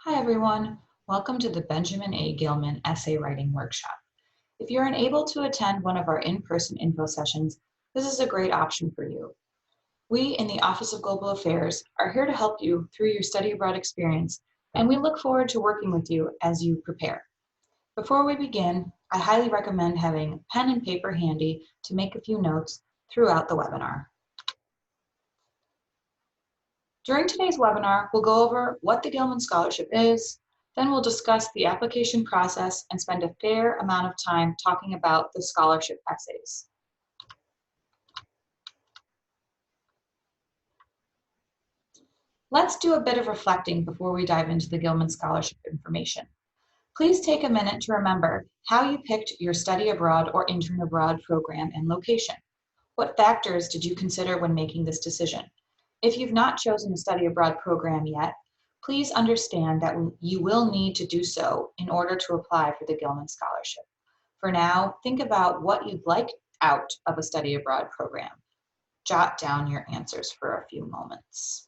Hi everyone, welcome to the Benjamin A. Gilman Essay Writing Workshop. If you're unable to attend one of our in-person info sessions, this is a great option for you. We in the Office of Global Affairs are here to help you through your study abroad experience, and we look forward to working with you as you prepare. Before we begin, I highly recommend having pen and paper handy to make a few notes throughout the webinar. During today's webinar, we'll go over what the Gilman Scholarship is, then we'll discuss the application process and spend a fair amount of time talking about the scholarship essays. Let's do a bit of reflecting before we dive into the Gilman Scholarship information. Please take a minute to remember how you picked your study abroad or intern abroad program and location. What factors did you consider when making this decision? If you've not chosen a study abroad program yet, please understand that you will need to do so in order to apply for the Gilman Scholarship. For now, think about what you'd like out of a study abroad program. Jot down your answers for a few moments.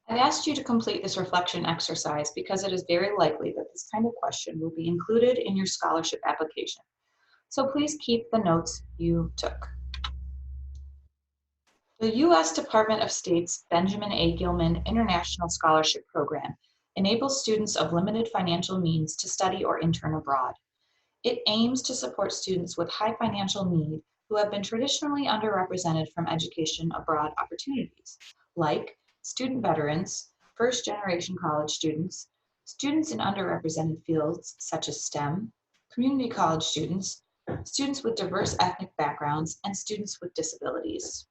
I've asked you to complete this reflection exercise because it is very likely that this kind of question will be included in your scholarship application. So please keep the notes you took. The U.S. Department of State's Benjamin A. Gilman International Scholarship Program enables students of limited financial means to study or intern abroad. It aims to support students with high financial need who have been traditionally underrepresented from education abroad opportunities, like student veterans, first-generation college students, students in underrepresented fields such as STEM, community college students, students with diverse ethnic backgrounds, and students with disabilities.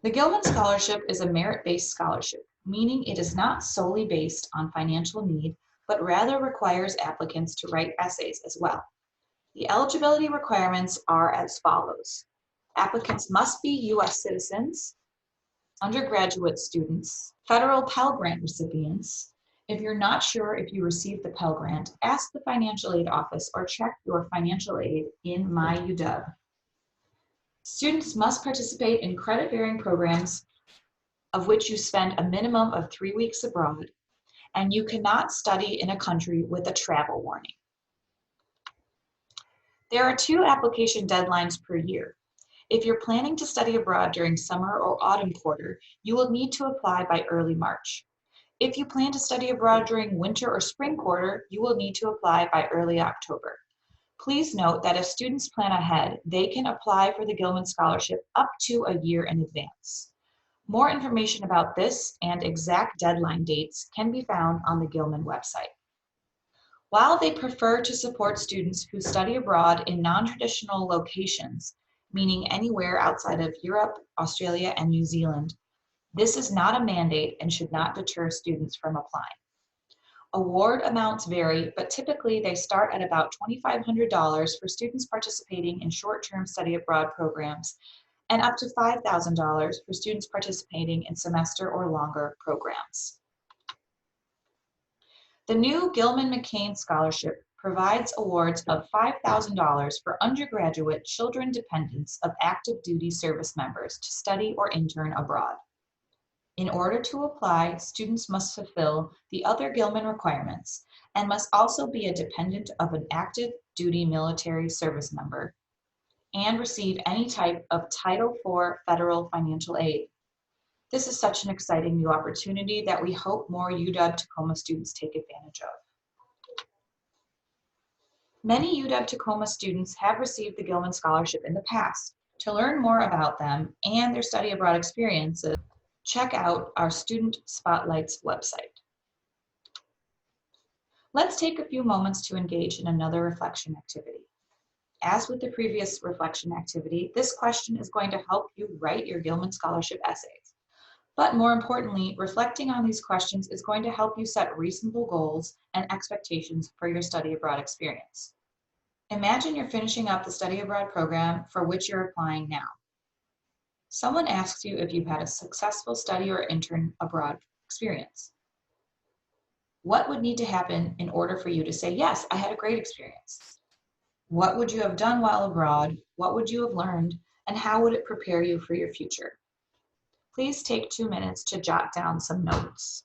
The Gilman Scholarship is a merit-based scholarship, meaning it is not solely based on financial need, but rather requires applicants to write essays as well. The eligibility requirements are as follows. Applicants must be U.S. citizens, undergraduate students, federal Pell Grant recipients. If you're not sure if you received the Pell Grant, ask the financial aid office or check your financial aid in My UW. Students must participate in credit-bearing programs of which you spend a minimum of 3 weeks abroad, and you cannot study in a country with a travel warning. There are 2 application deadlines per year. If you're planning to study abroad during summer or autumn quarter, you will need to apply by early March. If you plan to study abroad during winter or spring quarter, you will need to apply by early October. Please note that if students plan ahead, they can apply for the Gilman Scholarship up to a year in advance. More information about this and exact deadline dates can be found on the Gilman website. While they prefer to support students who study abroad in non-traditional locations, meaning anywhere outside of Europe, Australia, and New Zealand, this is not a mandate and should not deter students from applying. Award amounts vary, but typically they start at about $2,500 for students participating in short-term study abroad programs and up to $5,000 for students participating in semester or longer programs. The new Gilman-McCain Scholarship provides awards of $5,000 for undergraduate children dependents of active duty service members to study or intern abroad. In order to apply, students must fulfill the other Gilman requirements and must also be a dependent of an active duty military service member and receive any type of Title IV federal financial aid. This is such an exciting new opportunity that we hope more UW-Tacoma students take advantage of. Many UW-Tacoma students have received the Gilman Scholarship in the past. To learn more about them and their study abroad experiences, check out our Student Spotlights website. Let's take a few moments to engage in another reflection activity. As with the previous reflection activity, this question is going to help you write your Gilman Scholarship essays. But more importantly, reflecting on these questions is going to help you set reasonable goals and expectations for your study abroad experience. Imagine you're finishing up the study abroad program for which you're applying now. Someone asks you if you've had a successful study or intern abroad experience. What would need to happen in order for you to say, yes, I had a great experience? What would you have done while abroad? What would you have learned? And how would it prepare you for your future? Please take 2 minutes to jot down some notes.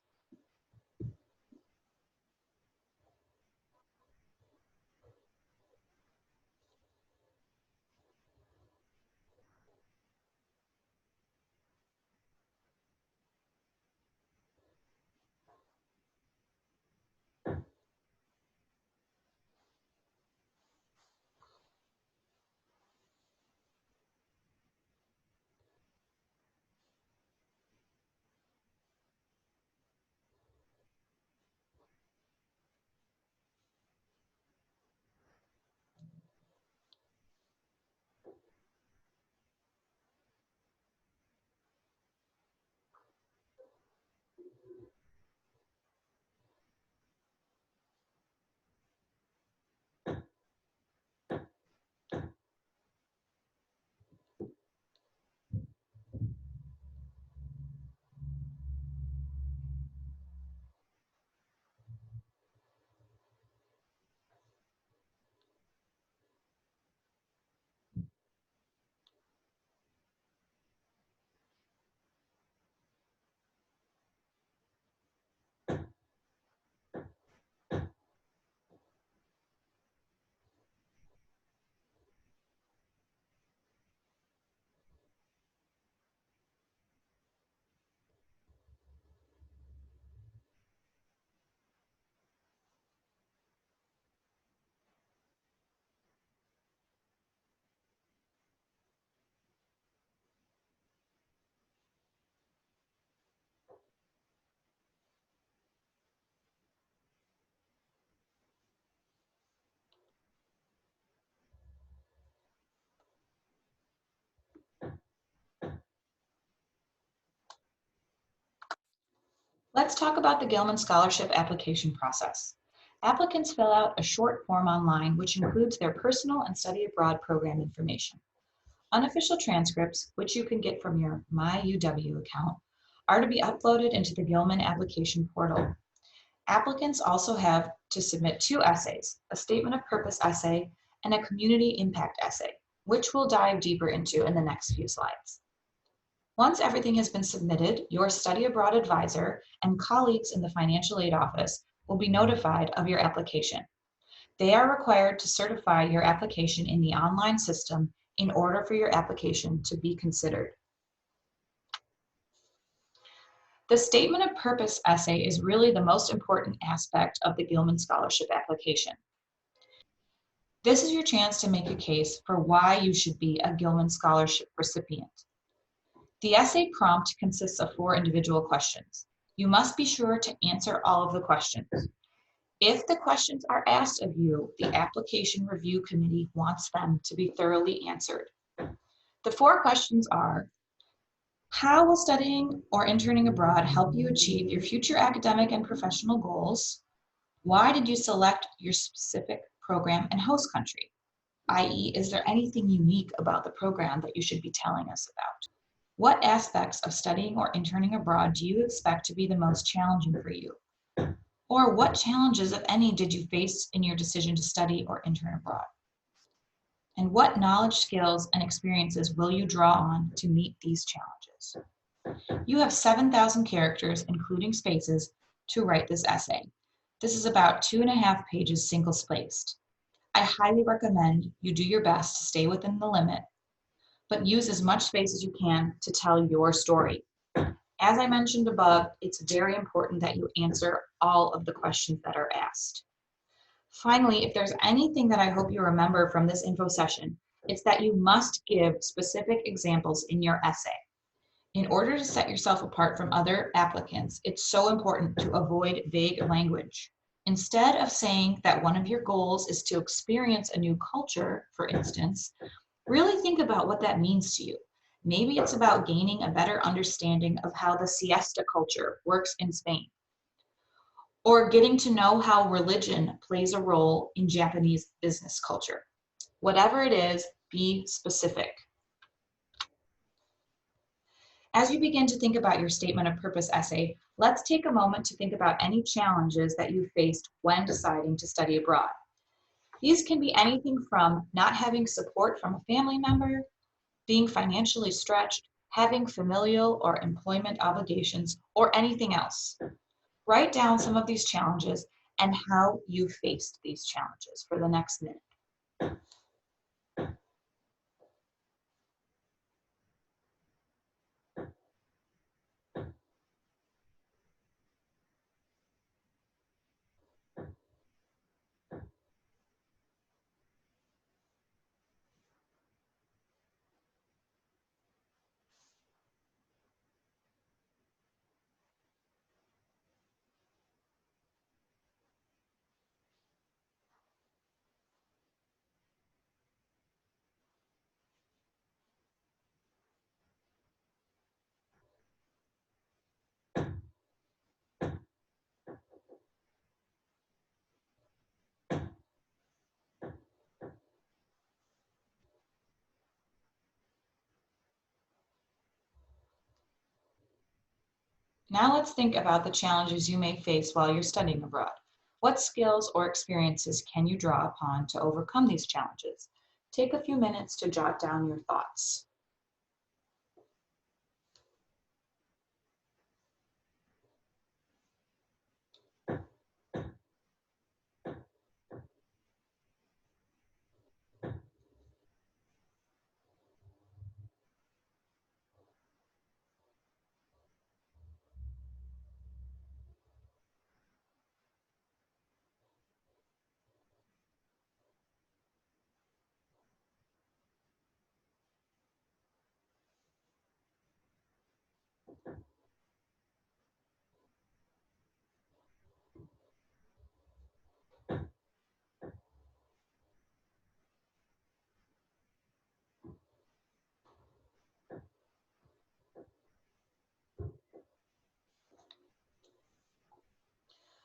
Let's talk about the Gilman Scholarship application process. Applicants fill out a short form online which includes their personal and study abroad program information. Unofficial transcripts, which you can get from your My UW account, are to be uploaded into the Gilman application portal. Applicants also have to submit 2 essays, a statement of purpose essay and a community impact essay, which we'll dive deeper into in the next few slides. Once everything has been submitted, your study abroad advisor and colleagues in the financial aid office will be notified of your application. They are required to certify your application in the online system in order for your application to be considered. The statement of purpose essay is really the most important aspect of the Gilman Scholarship application. This is your chance to make a case for why you should be a Gilman Scholarship recipient. The essay prompt consists of 4 individual questions. You must be sure to answer all of the questions. If the questions are asked of you, the application review committee wants them to be thoroughly answered. The 4 questions are: how will studying or interning abroad help you achieve your future academic and professional goals? Why did you select your specific program and host country? i.e., is there anything unique about the program that you should be telling us about? What aspects of studying or interning abroad do you expect to be the most challenging for you? Or what challenges, if any, did you face in your decision to study or intern abroad? And what knowledge, skills, and experiences will you draw on to meet these challenges? You have 7,000 characters, including spaces, to write this essay. This is about 2.5 pages single-spaced. I highly recommend you do your best to stay within the limit, but use as much space as you can to tell your story. As I mentioned above, it's very important that you answer all of the questions that are asked. Finally, if there's anything that I hope you remember from this info session, it's that you must give specific examples in your essay. In order to set yourself apart from other applicants, it's so important to avoid vague language. Instead of saying that one of your goals is to experience a new culture, for instance, really think about what that means to you. Maybe it's about gaining a better understanding of how the siesta culture works in Spain, or getting to know how religion plays a role in Japanese business culture. Whatever it is, be specific. As you begin to think about your statement of purpose essay, let's take a moment to think about any challenges that you faced when deciding to study abroad. These can be anything from not having support from a family member, being financially stretched, having familial or employment obligations, or anything else. Write down some of these challenges and how you faced these challenges for the next minute. Now let's think about the challenges you may face while you're studying abroad. What skills or experiences can you draw upon to overcome these challenges? Take a few minutes to jot down your thoughts.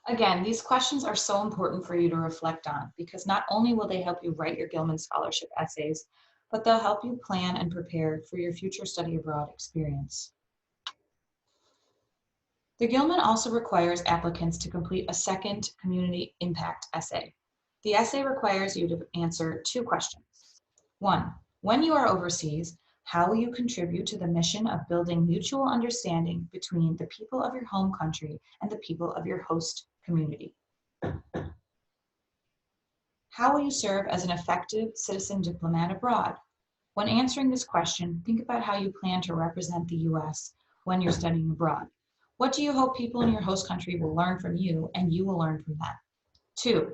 Again, these questions are so important for you to reflect on because not only will they help you write your Gilman Scholarship essays, but they'll help you plan and prepare for your future study abroad experience. The Gilman also requires applicants to complete a second community impact essay. The essay requires you to answer two questions. One, when you are overseas, how will you contribute to the mission of building mutual understanding between the people of your home country and the people of your host community? How will you serve as an effective citizen diplomat abroad? When answering this question, think about how you plan to represent the U.S. when you're studying abroad. What do you hope people in your host country will learn from you and you will learn from them? Two,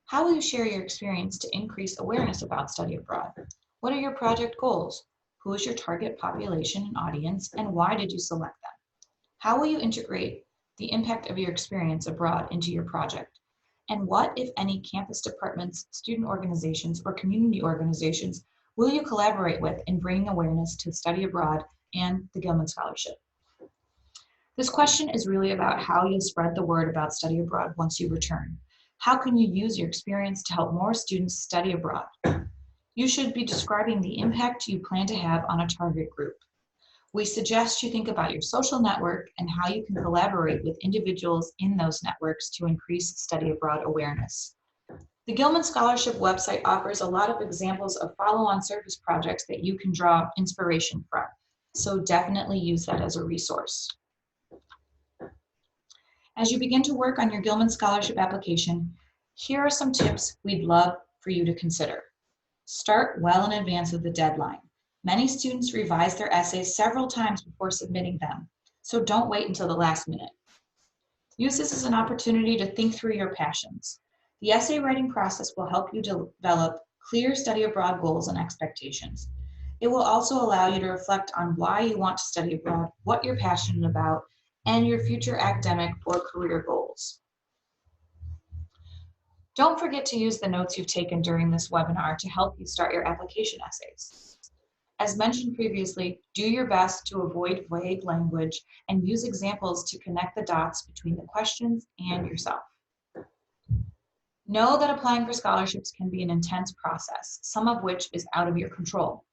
how will you share your experience to increase awareness about study abroad? What are your project goals? Who is your target population and audience, and why did you select them? How will you integrate the impact of your experience abroad into your project? And what, if any, campus departments, student organizations, or community organizations will you collaborate with in bringing awareness to study abroad and the Gilman Scholarship? This question is really about how you'll spread the word about study abroad once you return. How can you use your experience to help more students study abroad? You should be describing the impact you plan to have on a target group. We suggest you think about your social network and how you can collaborate with individuals in those networks to increase study abroad awareness. The Gilman Scholarship website offers a lot of examples of follow-on service projects that you can draw inspiration from, so definitely use that as a resource. As you begin to work on your Gilman Scholarship application, here are some tips we'd love for you to consider. Start well in advance of the deadline. Many students revise their essays several times before submitting them, so don't wait until the last minute. Use this as an opportunity to think through your passions. The essay writing process will help you develop clear study abroad goals and expectations. It will also allow you to reflect on why you want to study abroad, what you're passionate about, and your future academic or career goals. Don't forget to use the notes you've taken during this webinar to help you start your application essays. As mentioned previously, do your best to avoid vague language and use examples to connect the dots between the questions and yourself. Know that applying for scholarships can be an intense process, some of which is out of your control.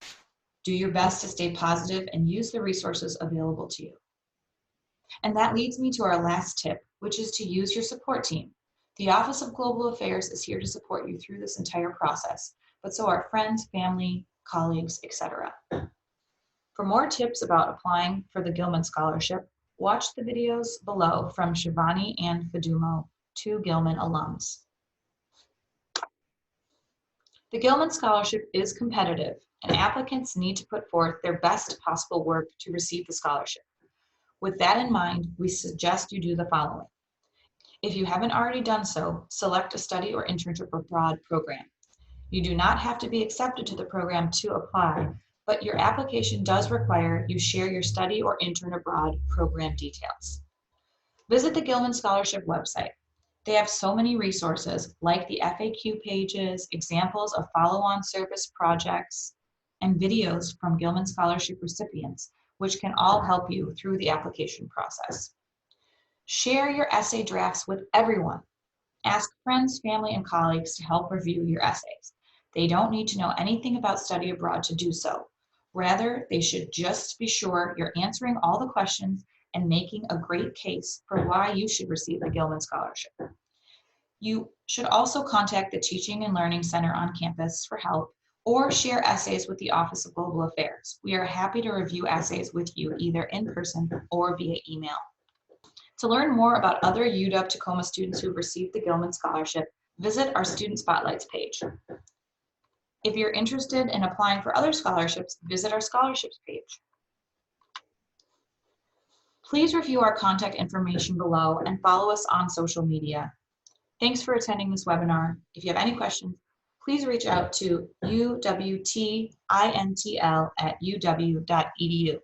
Do your best to stay positive and use the resources available to you. And that leads me to our last tip, which is to use your support team. The Office of Global Affairs is here to support you through this entire process, but so are friends, family, colleagues, etc. For more tips about applying for the Gilman Scholarship, watch the videos below from Shivani and Fadumo, two Gilman alums. The Gilman Scholarship is competitive, and applicants need to put forth their best possible work to receive the scholarship. With that in mind, we suggest you do the following. If you haven't already done so, select a study or internship abroad program. You do not have to be accepted to the program to apply, but your application does require you share your study or intern abroad program details. Visit the Gilman Scholarship website. They have so many resources like the FAQ pages, examples of follow-on service projects, and videos from Gilman Scholarship recipients, which can all help you through the application process. Share your essay drafts with everyone. Ask friends, family, and colleagues to help review your essays. They don't need to know anything about study abroad to do so. Rather, they should just be sure you're answering all the questions and making a great case for why you should receive the Gilman Scholarship. You should also contact the Teaching and Learning Center on campus for help or share essays with the Office of Global Affairs. We are happy to review essays with you either in person or via email. To learn more about other UW-Tacoma students who received the Gilman Scholarship, visit our Student Spotlights page. If you're interested in applying for other scholarships, visit our scholarships page. Please review our contact information below and follow us on social media. Thanks for attending this webinar. If you have any questions, please reach out to uwtintl@uw.edu.